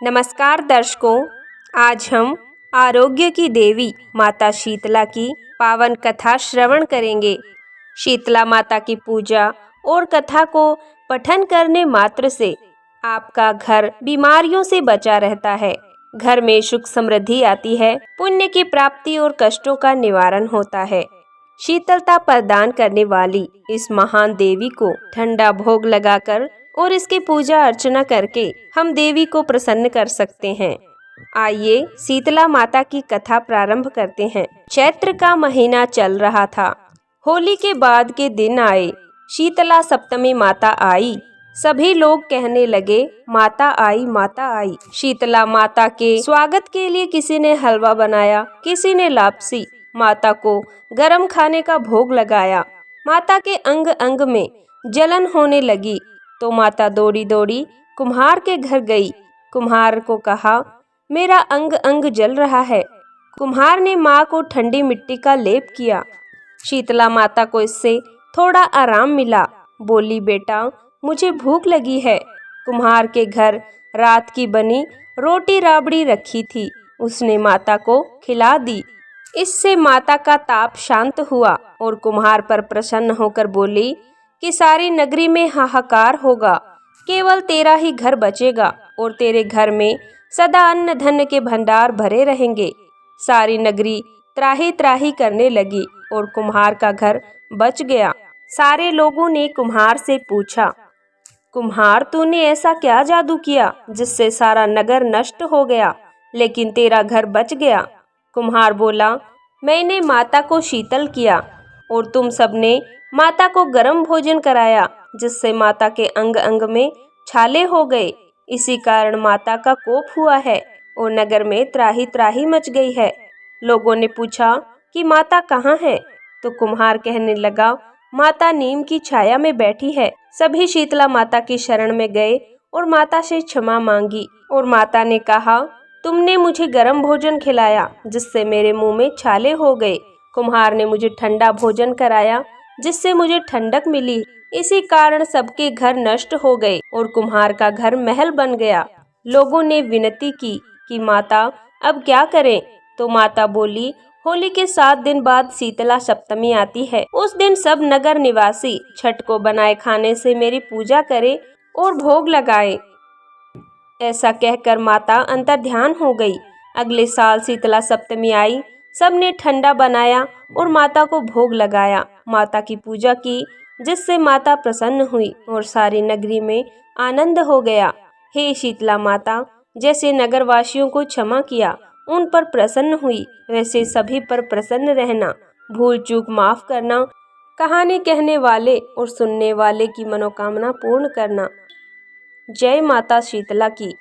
नमस्कार दर्शकों, आज हम आरोग्य की देवी माता शीतला की पावन कथा श्रवण करेंगे। शीतला माता की पूजा और कथा को पठन करने मात्र से आपका घर बीमारियों से बचा रहता है, घर में सुख समृद्धि आती है, पुण्य की प्राप्ति और कष्टों का निवारण होता है। शीतलता प्रदान करने वाली इस महान देवी को ठंडा भोग लगाकर और इसकी पूजा अर्चना करके हम देवी को प्रसन्न कर सकते हैं। आइए शीतला माता की कथा प्रारंभ करते हैं। चैत्र का महीना चल रहा था। होली के बाद के दिन आए। शीतला सप्तमी माता आई। सभी लोग कहने लगे, माता आई, माता आई। शीतला माता के स्वागत के लिए किसी ने हलवा बनाया, किसी ने लापसी। माता को गरम खाने का भोग लगाया। माता के अंग अंग में जलन होने लगी तो माता दौड़ी दौड़ी कुम्हार के घर गई। कुम्हार को कहा, मेरा अंग अंग जल रहा है। कुम्हार ने माँ को ठंडी मिट्टी का लेप किया। शीतला माता को इससे थोड़ा आराम मिला। बोली, बेटा मुझे भूख लगी है। कुम्हार के घर रात की बनी रोटी राबड़ी रखी थी, उसने माता को खिला दी। इससे माता का ताप शांत हुआ और कुम्हार पर प्रसन्न होकर बोली कि सारी नगरी में हाहाकार होगा, केवल तेरा ही घर बचेगा और तेरे घर में सदा अन्न धन के भंडार भरे रहेंगे। सारी नगरी त्राही त्राही करने लगी और कुम्हार का घर बच गया। सारे लोगों ने कुम्हार से पूछा, कुम्हार तूने ऐसा क्या जादू किया जिससे सारा नगर नष्ट हो गया लेकिन तेरा घर बच गया? कुम्हार बोला, मैंने माता को शीतल किया और तुम सबने माता को गर्म भोजन कराया जिससे माता के अंग अंग में छाले हो गए। इसी कारण माता का कोप हुआ है और नगर में त्राही त्राही मच गई है। लोगों ने पूछा कि माता कहाँ है? तो कुम्हार कहने लगा, माता नीम की छाया में बैठी है। सभी शीतला माता की शरण में गए और माता से क्षमा मांगी और माता ने कहा, तुमने मुझे गर्म भोजन खिलाया जिससे मेरे मुंह में छाले हो गए। कुम्हार ने मुझे ठंडा भोजन कराया जिससे मुझे ठंडक मिली। इसी कारण सबके घर नष्ट हो गए और कुम्हार का घर महल बन गया। लोगों ने विनती की कि माता अब क्या करें? तो माता बोली, होली के 7 दिन बाद शीतला सप्तमी आती है। उस दिन सब नगर निवासी छठ को बनाए खाने से मेरी पूजा करे और भोग लगाए। ऐसा कहकर माता अंतर्ध्यान हो गई। अगले साल शीतला सप्तमी आई। सबने ठंडा बनाया और माता को भोग लगाया। माता की पूजा की जिससे माता प्रसन्न हुई और सारी नगरी में आनंद हो गया। हे शीतला माता, जैसे नगरवासियों को क्षमा किया, उन पर प्रसन्न हुई, वैसे सभी पर प्रसन्न रहना, भूल चूक माफ करना, कहानी कहने वाले और सुनने वाले की मनोकामना पूर्ण करना। जय माता शीतला की।